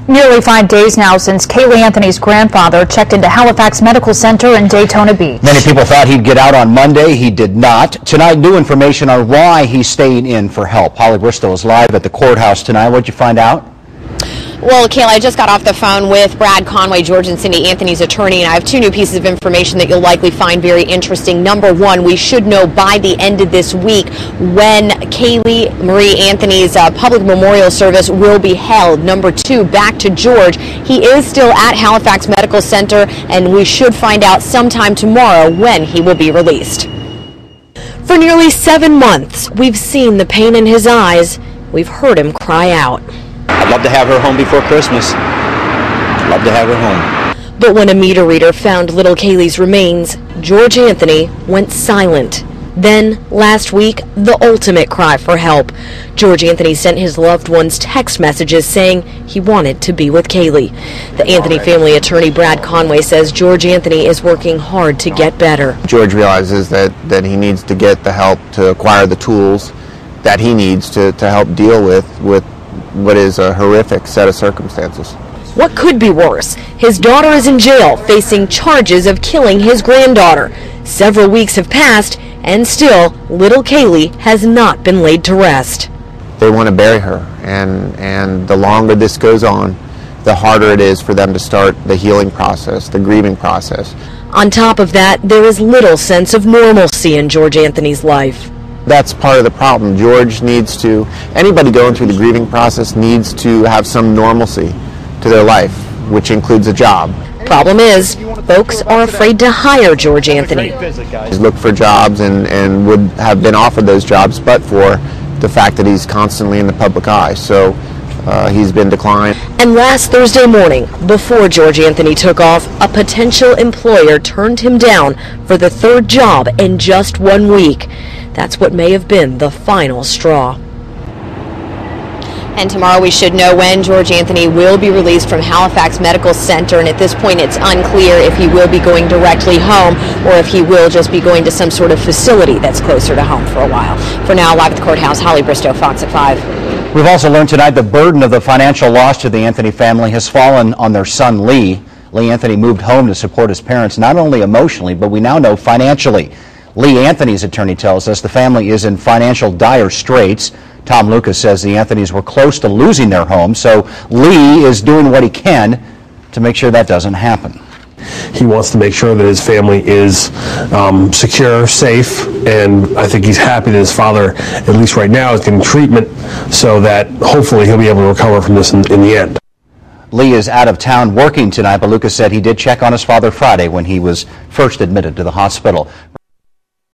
Nearly 5 days now since Kaylee Anthony's grandfather checked into Halifax Medical Center in Daytona Beach. Many people thought he'd get out on Monday. He did not. Tonight, new information on why he's staying in for help. Holly Bristol is live at the courthouse tonight. What'd you find out? Well, Kayla, I just got off the phone with Brad Conway, George and Cindy Anthony's attorney, and I have 2 new pieces of information that you'll likely find very interesting. Number one, we should know by the end of this week when Kaylee Marie Anthony's public memorial service will be held. Number two, back to George. He is still at Halifax Medical Center, and we should find out sometime tomorrow when he will be released. For nearly 7 months, we've seen the pain in his eyes. We've heard him cry out. I'd love to have her home before Christmas. Love to have her home. But when a meter reader found little Kaylee's remains, George Anthony went silent. Then, last week, the ultimate cry for help. George Anthony sent his loved ones text messages saying he wanted to be with Kaylee. The Anthony family attorney Brad Conway says George Anthony is working hard to get better. George realizes that he needs to get the help to acquire the tools that he needs to help deal with what is a horrific set of circumstances. What could be worse? His daughter is in jail facing charges of killing his granddaughter. Several weeks have passed, and still, little Kaylee has not been laid to rest. They want to bury her, and the longer this goes on, the harder it is for them to start the healing process, the grieving process. On top of that, there is little sense of normalcy in George Anthony's life. That's part of the problem. George needs to, anybody going through the grieving process needs to have some normalcy to their life, which includes a job. Problem is, folks are afraid to hire George Anthony. He's looked for jobs and would have been offered those jobs, but for the fact that he's constantly in the public eye. So he's been declined. And last Thursday morning, before George Anthony took off, a potential employer turned him down for the 3rd job in just 1 week. That's what may have been the final straw. And tomorrow we should know when George Anthony will be released from Halifax Medical Center, and at this point it's unclear if he will be going directly home or if he will just be going to some sort of facility that's closer to home for a while. For now, live at the courthouse, Holly Bristol, Fox at 5. We've also learned tonight the burden of the financial loss to the Anthony family has fallen on their son Lee. Lee Anthony moved home to support his parents not only emotionally, but we now know financially. Lee Anthony's attorney tells us the family is in financial dire straits. Tom Lucas says the Anthonys were close to losing their home, so Lee is doing what he can to make sure that doesn't happen. He wants to make sure that his family is secure, safe, and I think he's happy that his father, at least right now, is getting treatment so that hopefully he'll be able to recover from this in the end. Lee is out of town working tonight, but Lucas said he did check on his father Friday when he was first admitted to the hospital.